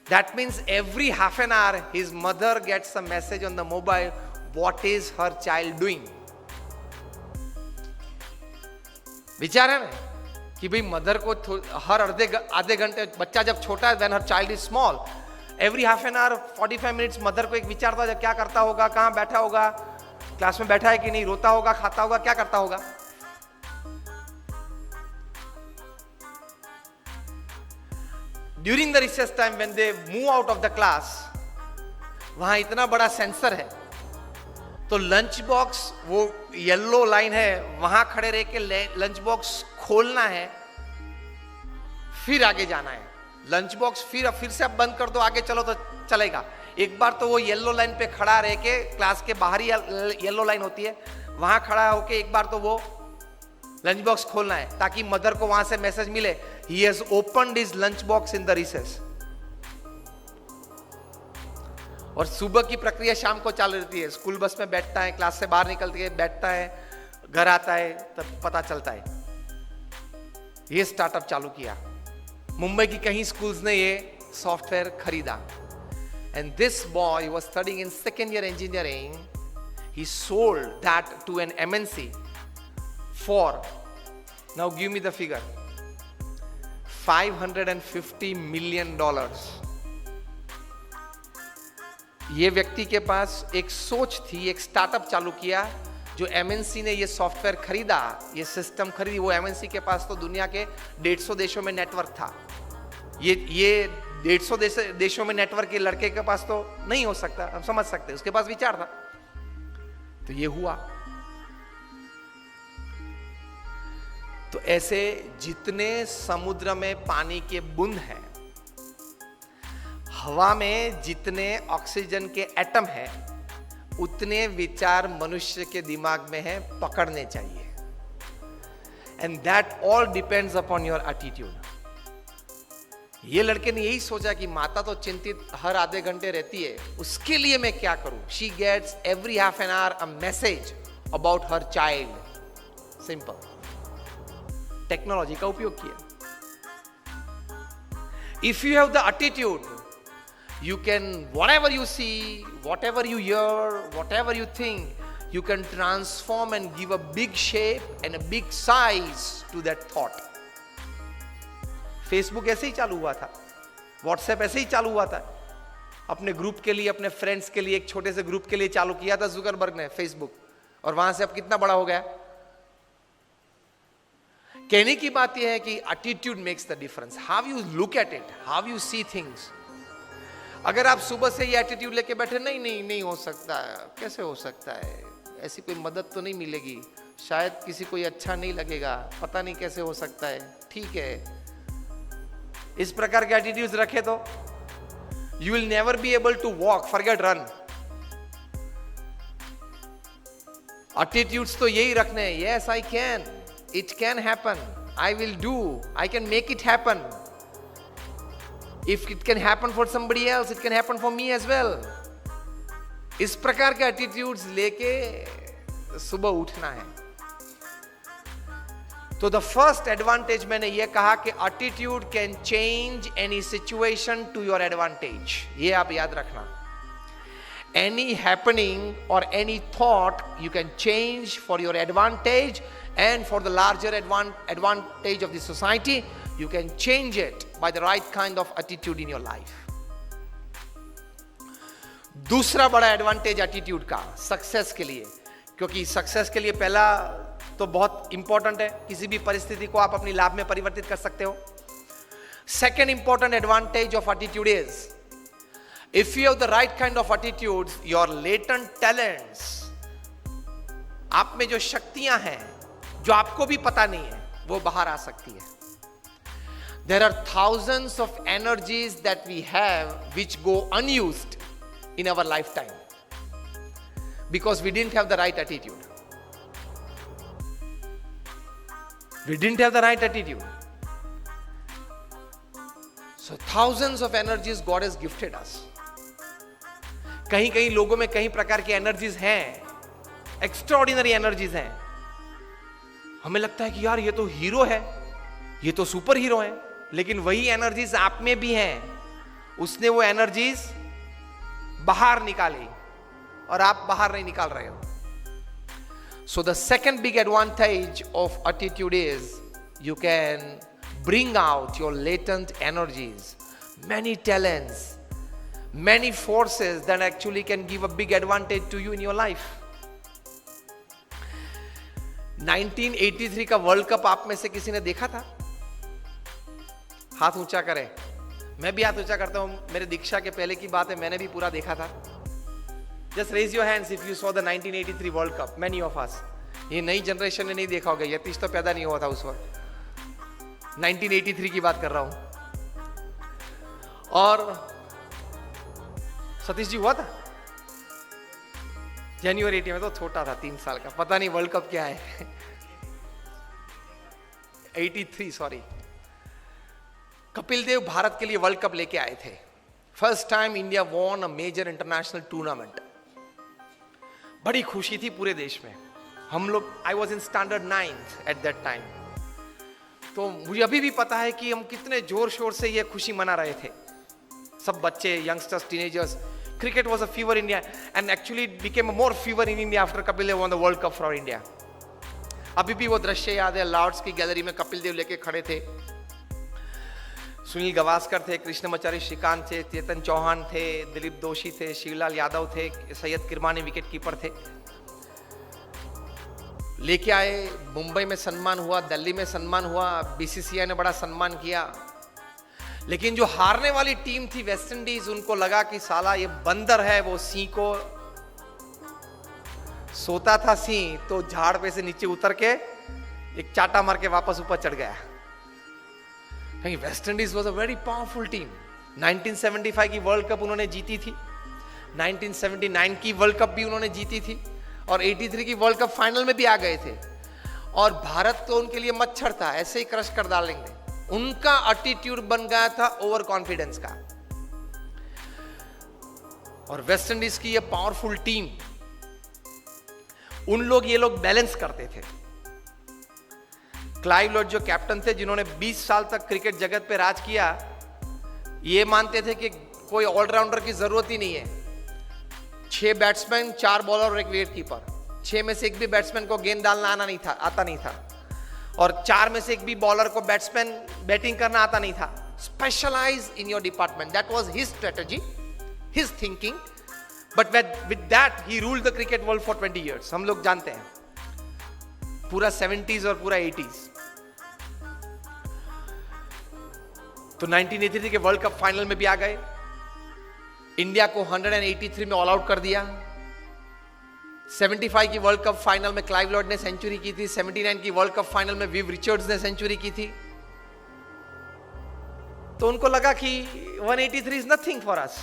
A: That means every half an hour his mother gets a message on the mobile, what is her child doing. विचार है ना कि भाई मदर को हर आधे घंटे, बच्चा जब छोटा है, when her child is small, every half an our 45 minutes mother को एक विचार था, जब क्या करता होगा, कहां बैठा होगा, क्लास में बैठा है कि नहीं, रोता होगा, खाता होगा, क्या करता होगा। During the recess time when they move out of the class, वहां इतना बड़ा सेंसर है तो लंच बॉक्स, वो येलो लाइन है, वहां खड़े रह के लंच बॉक्स खोलना है, फिर आगे जाना है। लंच बॉक्स फिर से अब बंद कर दो, आगे चलो तो चलेगा। एक बार तो वो येलो लाइन पे खड़ा रह के, क्लास के बाहर ही येलो लाइन होती है, वहां खड़ा होके एक बार तो वो लंच बॉक्स खोलना है ताकि मदर को वहां से मैसेज मिले, he has opened his lunch box in the recess. और सुबह की प्रक्रिया शाम को चालू रहती है। स्कूल बस में बैठता है, क्लास से बाहर निकल के बैठता है, घर आता है, तब पता चलता है। ये स्टार्टअप चालू किया, मुंबई की कहीं स्कूल्स ने ये सॉफ्टवेयर खरीदा। And this boy was studying in second year engineering, he sold that to an MNC for, now give me the figure, $550 million। ये व्यक्ति के पास एक सोच थी, एक स्टार्टअप चालू किया। जो MNC ने ये सॉफ्टवेयर खरीदा, ये सिस्टम खरीदी, वो MNC के पास तो दुनिया के 150 देशों में नेटवर्क था। ये 150 देशों में नेटवर्क के लड़के के पास तो नहीं हो सकता, हम समझ सकते, उसके पास विचार था। तो ये हुआ। तो ऐसे जितने समुद्र में पानी के बूंद हैं, हवा में जितने ऑक्सीजन के एटम हैं, उतने विचार मनुष्य के दिमाग में हैं, पकड़ने चाहिए। And that all depends upon your attitude. ये लड़के ने यही सोचा कि माता तो चिंतित हर आधे घंटे रहती है, उसके लिए मैं क्या करूं। She gets every half an hour a message about her child. Simple technology का उपयोग किया। If you have the attitude, you can, whatever you see, whatever you hear, whatever you think, you can transform and give a big shape and a big size to that thought. Facebook ऐसे ही चालू हुआ था, WhatsApp ऐसे ही चालू हुआ था। अपने ग्रुप के लिए, अपने फ्रेंड्स के लिए, एक छोटे से ग्रुप के लिए चालू किया था जुकरबर्ग ने Facebook, और वहां से अब कितना बड़ा हो गया। कहने की बात यह है कि attitude makes the difference. How you look at it, how you see things. अगर आप सुबह से ये एटीट्यूड लेके बैठे, नहीं हो सकता है, कैसे हो सकता है, ऐसी कोई मदद तो नहीं मिलेगी, शायद किसी को अच्छा नहीं लगेगा, पता नहीं कैसे हो सकता है, ठीक है, इस प्रकार के एटीट्यूड्स रखे तो you will never be able to walk, forget run. Attitudes तो यही रखने हैं, yes I can, it can happen, I will do, I can make it happen. If it can happen for somebody else, it can happen for me as well. इस प्रकार के एटीट्यूड्स लेके सुबह उठना है. तो द फर्स्ट एडवांटेज मैंने ये कहा कि attitude can change any situation to your advantage. ये आप याद रखना. Any happening or any thought you can change for your advantage and for the larger advantage of the society. You can change it by the right kind of attitude in your life. दूसरा बड़ा एडवांटेज एटीट्यूड का सक्सेस के लिए, क्योंकि सक्सेस के लिए पहला तो बहुत इंपॉर्टेंट है, किसी भी परिस्थिति को आप अपनी लाभ में परिवर्तित कर सकते हो. Second important advantage of attitude is, if you have the right kind of attitudes, your latent talents, आप में जो शक्तियां हैं जो आपको भी पता नहीं है, वो बाहर आ सकती है. There are thousands of energies that we have which go unused in our lifetime because we didn't have the right attitude. We didn't have the right attitude. So thousands of energies God has gifted us. कहीं कहीं लोगों में कई प्रकार की एनर्जीज हैं, एक्स्ट्राऑर्डिनरी एनर्जीज हैं. हमें लगता है कि यार ये तो हीरो है, ये तो सुपर हीरो है, लेकिन वही एनर्जीज आप में भी हैं. उसने वो एनर्जीज बाहर निकाली और आप बाहर नहीं निकाल रहे हो. So the second big advantage of attitude is you can bring out your latent energies, many talents, many forces that actually can give a big advantage to you in your life. 1983 का वर्ल्ड कप आप में से किसी ने देखा था? हाथ ऊंचा करें. मैं भी हाथ ऊंचा करता हूं. मेरे दीक्षा के पहले की बात है, मैंने भी पूरा देखा था. Just raise your hands if you saw the 1983 world cup. Many of us. ये नई जनरेशन ने नहीं देखा होगा, यतीश तो पैदा नहीं हुआ था उस वक्त. 1983 की बात कर रहा हूं. और सतीश जी हुआ था जनवरी 80 में, तो छोटा था, 3 साल का. पता नहीं वर्ल्ड कप क्या है. 83 सॉरी. कपिल देव भारत के लिए वर्ल्ड कप लेके आए थे. First time India won a major international tournament. बड़ी खुशी थी पूरे देश में. हम लोग, I was in standard 9th at that time. तो मुझे अभी भी पता है कि हम कितने जोर शोर से ये खुशी मना रहे थे, सब बच्चे, youngsters, teenagers. Cricket was a fever in India and actually it became a more fever in India after Kapil Dev won the world cup for India. अभी भी वो दृश्य याद है. लॉर्ड्स की गैलरी में कपिल देव लेके खड़े थे. सुनील गावस्कर थे, कृष्णमाचारी श्रीकांत थे, चेतन चौहान थे, दिलीप दोषी थे, शिवलाल यादव थे, सैयद किरमानी विकेट कीपर थे. लेके आए. मुंबई में सम्मान हुआ, दिल्ली में सम्मान हुआ, बीसीसीआई ने बड़ा सम्मान किया. लेकिन जो हारने वाली टीम थी वेस्ट इंडीज, उनको लगा कि साला ये बंदर है, वो सिंह को सोता था सिंह, तो झाड़ पे से नीचे उतर के एक चाटा मार के वापस ऊपर चढ़ गया. West Indies was a very powerful team. 1975 की वर्ल्ड कप उन्होंने जीती थी, 1979 की वर्ल्ड कप भी उन्होंने जीती थी, और 83 की वर्ल्ड कप फाइनल में भी आ गए थे. और भारत तो उनके लिए मच्छर था, ऐसे ही क्रश कर डालेंगे. उनका एटीट्यूड बन गया था ओवर कॉन्फिडेंस का. और वेस्ट इंडीज की ये पावरफुल टीम, उन लोग, ये लोग बैलेंस करते थे. क्लाइव लॉर्ड जो कैप्टन थे, जिन्होंने 20 साल तक क्रिकेट जगत पे राज किया, ये मानते थे कि कोई ऑलराउंडर की जरूरत ही नहीं है. 6 बैट्समैन, 4 बॉलर और 1 विकेट कीपर. 6 में से एक भी बैट्समैन को गेंद डालना आता नहीं था. और 4 में से एक भी बॉलर को बैटिंग करना आता नहीं था. Specialize in your department. That was his strategy, his thinking. But with that he ruled the cricket world for 20 years. हम लोग जानते हैं पूरा 70s और पूरा 80s. तो 1983 के वर्ल्ड कप फाइनल में भी आ गए. इंडिया को 183 में ऑल आउट कर दिया. 75 की वर्ल्ड कप फाइनल में क्लाइव लॉर्ड ने सेंचुरी की थी. 79 की वर्ल्ड कप फाइनल में विव रिचर्ड्स ने सेंचुरी की थी. तो उनको लगा कि 183 is nothing for us.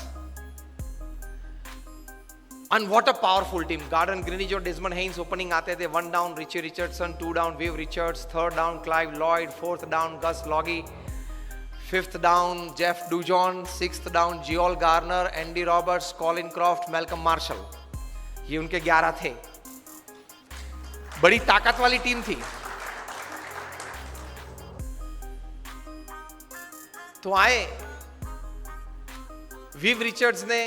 A: And what a powerful team. Gordon Greenidge और Desmond Haynes opening आते थे. 1 down Richie Richardson, 2 down Viv Richards, 3rd down Clive Lloyd, 4th down Gus Logie, 5th down Jeff Dujon, 6th down Geol Garner, Andy Roberts, Colin Croft, Malcolm Marshall. ये उनके 11 थे. बड़ी ताकत वाली टीम थी. तो आए विव रिचर्ड्स ने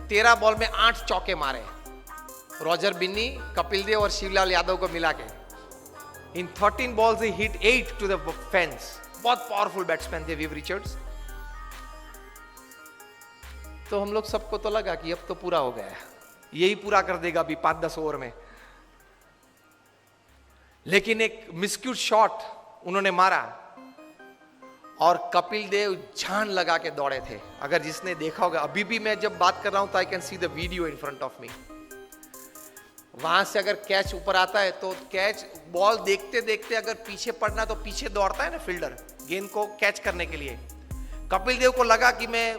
A: 13 बॉल में 8 चौके मारे. रॉजर बिन्नी, कपिल देव और शिवलाल यादव को मिला के. In 13 balls he hit 8 to the fence. बहुत पावरफुल बैट्समैन थे विव रिचर्ड्स. तो हम लोग सबको तो लगा कि अब तो पूरा हो गया, यही पूरा कर देगा अभी 5-10 ओवर में. लेकिन एक मिस्क्यूट शॉट उन्होंने मारा और कपिल देव जान लगा के दौड़े थे. अगर जिसने देखा होगा, अभी भी मैं जब बात कर रहा हूं तो I can see the video in front of me. वहां से अगर कैच ऊपर आता है तो कैच बॉल देखते देखते अगर पीछे पड़ना तो पीछे दौड़ता है ना फील्डर गेंद को कैच करने के लिए. कपिल देव को लगा कि मैं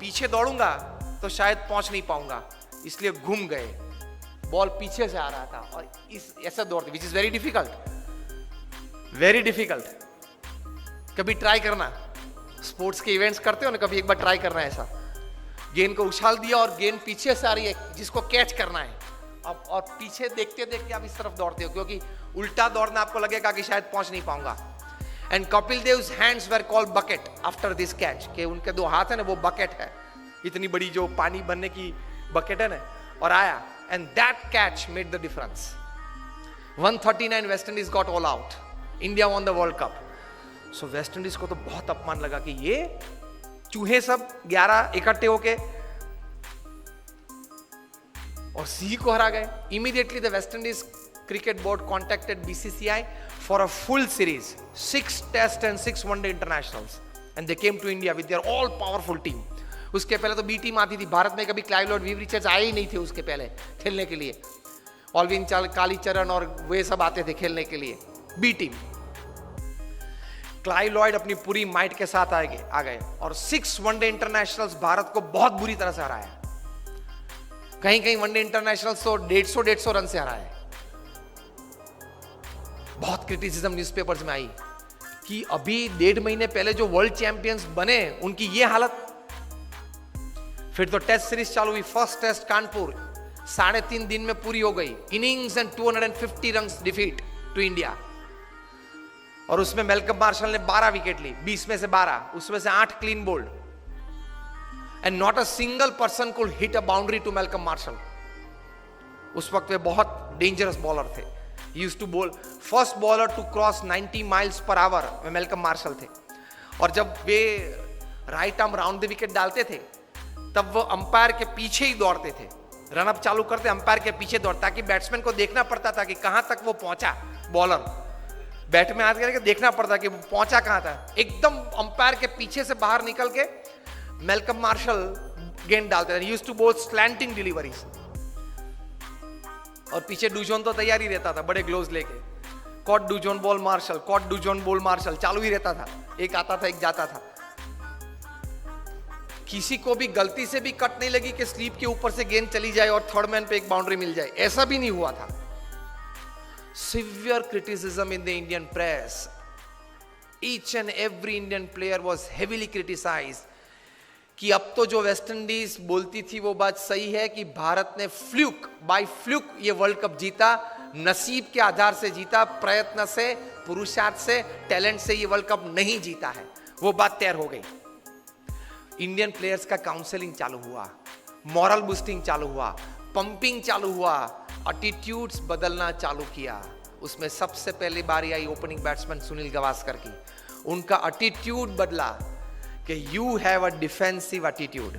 A: पीछे दौड़ूंगा तो शायद पहुंच नहीं पाऊंगा, इसलिए घूम गए. बॉल पीछे से आ रहा था और इस ऐसा दौड़ते, which is very difficult, very difficult. कभी ट्राई करना, स्पोर्ट्स के इवेंट्स करते हो ना, कभी एक बार ट्राई करना ऐसा. गेंद को उछाल दिया और गेंद पीछे से आ रही है जिसको कैच करना है. अब और पीछे देखते देखते आप इस तरफ दौड़ते हो क्योंकि उल्टा दौड़ना आपको लगेगा कि शायद पहुंच नहीं पाऊंगा. And Kapil Dev's hands were called bucket after this catch, कि उनके 2 हाथ है ना वो बकेट है, इतनी बड़ी जो पानी भरने की बकेट है ना. और आया and that catch made the difference. 139 West Indies got all out. India won the world cup. So West Indies को तो बहुत अपमान लगा कि ये चूहे सब 11 इकट्ठे होके और सी को हरा गए. Immediately the West Indies cricket board contacted BCCI for a full series, 6 test and 6 one day internationals, and they came to India with their all powerful team. उसके पहले तो बी टीम आती थी. भारत में कभी क्लाइव लॉर्ड, विव रिचर्ड्स आए ही नहीं थे उसके पहले खेलने के लिए. ऑलविन कालीचरण और वे सब आते थे खेलने के लिए. B team. क्लाइव लॉयड अपनी पूरी माइट के साथ आ गए और 6 वनडे इंटरनेशनल्स भारत को बहुत बुरी तरह से हराया. कहीं कहीं वनडे इंटरनेशनल्स तो 150 रन से हराया. बहुत क्रिटिसिज्म न्यूज़पेपर्स में आई कि अभी 1.5 महीने पहले जो वर्ल्ड चैंपियंस बने उनकी ये हालत. फिर तो टेस्ट सीरीज चालू हुई. फर्स्ट टेस्ट कानपुर 3.5 दिन में पूरी हो गई. Innings and 250 run defeat to India. और उसमें मेलकम मार्शल ने 12 विकेट ली, 20 में से 12, उसमें से 8 clean bowled. And not a single person could hit a boundary to Malcolm Marshall. उस वक्त वे बहुत डेंजरस बॉलर थे. He used to bowl, first bowler to cross 90 miles per hour में मेलकम मार्शल थे. और जब वे right arm round the wicket डालते थे तब वो अंपायर के पीछे ही दौड़ते थे. रनअप चालू करते अंपायर के पीछे दौड़, ताकि बैट्समैन को देखना पड़ता था कि कहां तक वो पहुंचा. बॉलर बैट में हाथ करके देखना पड़ता कि वो पहुंचा कहां था. एकदम अंपायर के पीछे से बाहर निकल के मेलकम मार्शल गेंद डालते थे. Used to bowl slanting deliveries. और पीछे डूजोन तो तैयार ही रहता था बड़े ग्लोव्स लेके. Caught Dujon bowled Marshall, caught Dujon bowled Marshall चालू ही रहता था. एक आता था एक जाता था. किसी को भी गलती से भी कट नहीं लगी कि स्लीप के ऊपर से गेंद चली जाए और थर्ड मैन पे एक बाउंड्री मिल जाए. ऐसा भी नहीं हुआ था. Severe criticism in the Indian press. Each and every Indian player was heavily criticized. कि अब तो जो वेस्ट इंडीज बोलती थी वो बात सही है कि भारत ने बाय फ्लूक ये वर्ल्ड कप जीता, नसीब के आधार से जीता, प्रयत्न से, पुरुषार्थ से, टैलेंट से ये वर्ल्ड कप नहीं जीता है. वो बात तैयार हो गई. इंडियन प्लेयर्स का काउंसलिंग चालू हुआ, मॉरल बूस्टिंग चालू हुआ, पंपिंग चालू हुआ, एटीट्यूड्स बदलना चालू किया. उसमें सबसे पहली बारी आई ओपनिंग बैट्समैन सुनील गावस्कर की. उनका एटीट्यूड बदला कि you have a defensive attitude.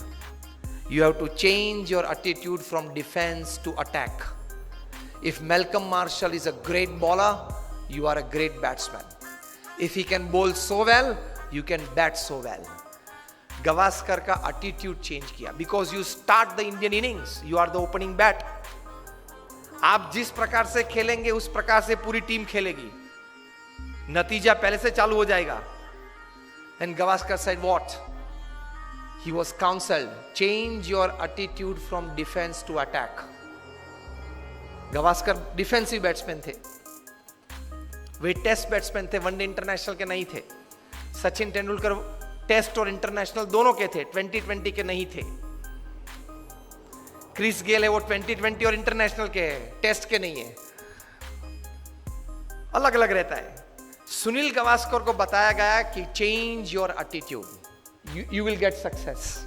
A: You have to change your attitude from defence to attack. If Malcolm Marshall is a great bowler, you are a great batsman. If he can bowl so well, you can bat so well. Gavaskar का एटीट्यूड चेंज किया. Because you start the Indian innings, you are the opening bat. आप जिस प्रकार से खेलेंगे उस प्रकार से पूरी टीम खेलेगी. नतीजा पहले से चालू हो जाएगा. And Gavaskar said what, He was counseled, change your attitude from defense to attack. Gavaskar defensive batsman थे, वे टेस्ट बैट्समैन थे, वनडे इंटरनेशनल के नहीं थे. सचिन तेंदुलकर टेस्ट और इंटरनेशनल दोनों के थे, 2020 के नहीं थे. क्रिस गेल है वो 2020 और इंटरनेशनल के है, टेस्ट के नहीं है, अलग अलग रहता है. सुनील गावस्कर को बताया गया कि change your attitude, you will get success.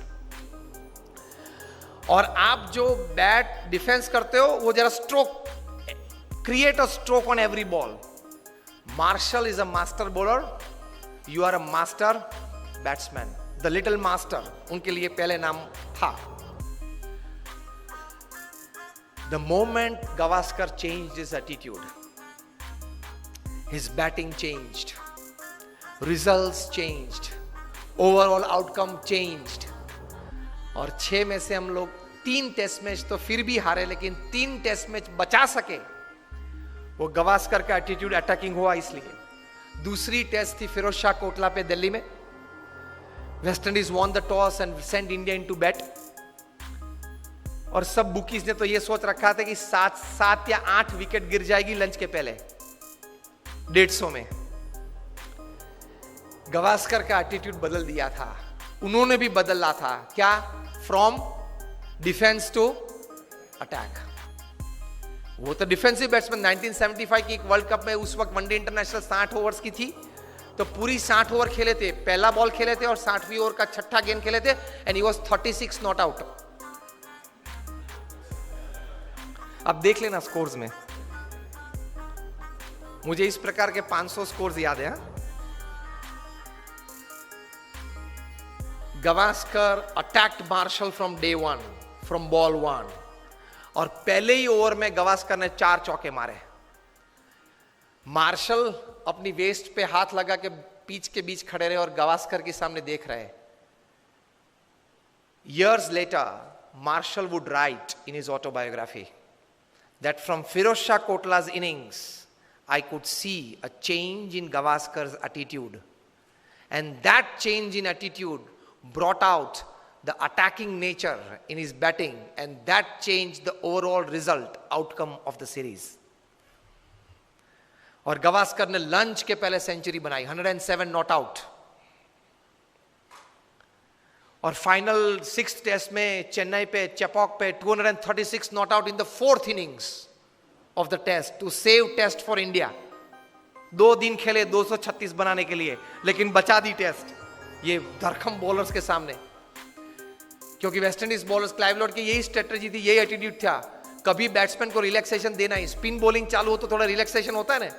A: और आप जो बैट डिफेंस करते हो वो जरा stroke, create a stroke on every ball. Marshall is a master bowler, you are a master batsman. The little master उनके लिए पहले नाम था. The moment Gavaskar changed his attitude, his batting changed, results changed, overall outcome changed. और 6 में से हम लोग 3 टेस्ट मैच तो फिर भी हारे, लेकिन 3 टेस्ट मैच बचा सके, वो गावस्कर का एटीट्यूड अटैकिंग हुआ इसलिए. दूसरी टेस्ट थी फिरोज शाह कोटला पे दिल्ली में. West Indies won the toss and send India into bat. और सब बुकीज ने तो ये सोच रखा था कि 7 या 8 विकेट गिर जाएगी लंच के पहले 150 में. गावस्कर का एटीट्यूड बदल दिया था, उन्होंने भी बदला था. क्या? From defence to attack. वो तो डिफेंसिव बैट्समैन 1975 की एक वर्ल्ड कप में, उस वक्त वनडे इंटरनेशनल 60 ओवर्स की थी, तो पूरी 60 ओवर खेले थे, पहला बॉल खेले थे और 60वीं ओवर का छठा गेंद खेले थे, and he was 36 not out. अब देख लेना स्कोर्स में, मुझे इस प्रकार के 500 स्कोर्स याद है. Gavaskar attacked Marshall from day 1, from ball 1, और पहले ही ओवर में गावस्कर ने 4 चौके मारे. मार्शल अपनी वेस्ट पे हाथ लगा के पिच के बीच खड़े रहे और गावस्कर के सामने देख रहे. Years later, Marshall would write in his autobiography that from Firoz Shah Kotla's innings, I could see a change in Gavaskar's attitude, and that change in attitude brought out the attacking nature in his batting, and that changed the overall result, outcome of the series. और गावस्कर ने लंच के पहले सेंचुरी बनाई, 107 नॉट आउट. और फाइनल 6th टेस्ट में चेन्नई पे, चेपॉक पे 236 not out in the 4th innings of the test to save test for India. 2 दिन खेले 236 बनाने के लिए, लेकिन बचा दी टेस्ट ये धरखम बॉलर्स के सामने. क्योंकि West Indies bowlers, Clive Lord की यही स्ट्रेटजी थी, यही एटीट्यूड था, कभी बैट्समैन को रिलैक्सेशन देना ही. स्पिन बॉलिंग चालू हो तो थोड़ा रिलैक्सेशन होता है ना,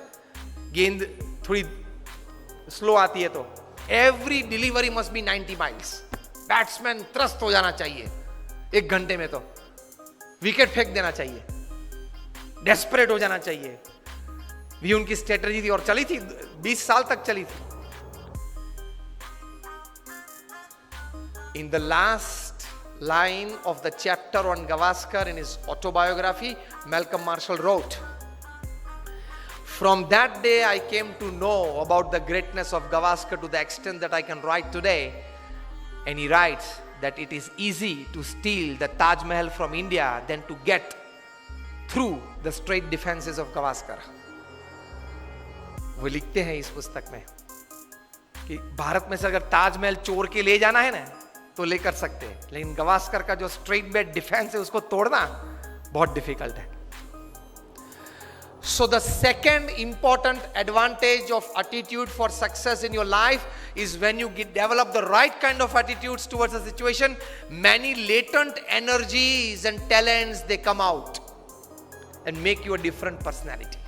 A: गेंद थोड़ी स्लो आती है तो every delivery must be 90 miles. Batsman त्रस्त हो जाना चाहिए 1 घंटे में, तो विकेट फेंक देना चाहिए, डेस्परेट हो जाना चाहिए. भी उनकी स्ट्रेटजी थी और चली थी, 20 साल तक चली थी. In the last line of the chapter on Gavaskar in his autobiography, Malcolm Marshall wrote, "From that day I came to know about the greatness of Gavaskar to the extent that I can write today." And he writes that it is easy to steal the Taj Mahal from India than to get through the straight defenses of Gavaskar. वो लिखते हैं इस पुस्तक में कि भारत में से अगर ताजमहल चोर के ले जाना है ना तो लेकर सकते हैं, लेकिन गावस्कर का जो स्ट्रेट बैट डिफेंस है उसको तोड़ना बहुत डिफिकल्ट है. So the second important advantage of attitude for success in your life is when you develop the right kind of attitudes towards a situation, many latent energies and talents, they come out and make you a different personality.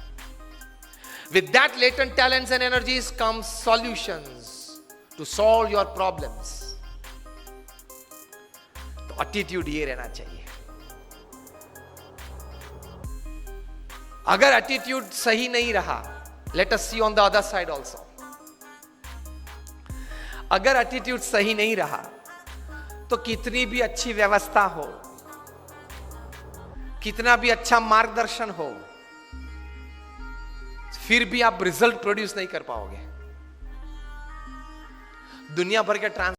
A: With that latent talents and energies comes solutions to solve your problems. तो attitude ये रहना चाहिए. अगर एटीट्यूड सही नहीं रहा, let us see on the other side also. अगर एटीट्यूड सही नहीं रहा तो कितनी भी अच्छी व्यवस्था हो, कितना भी अच्छा मार्गदर्शन हो, फिर भी आप रिजल्ट प्रोड्यूस नहीं कर पाओगे. दुनिया भर के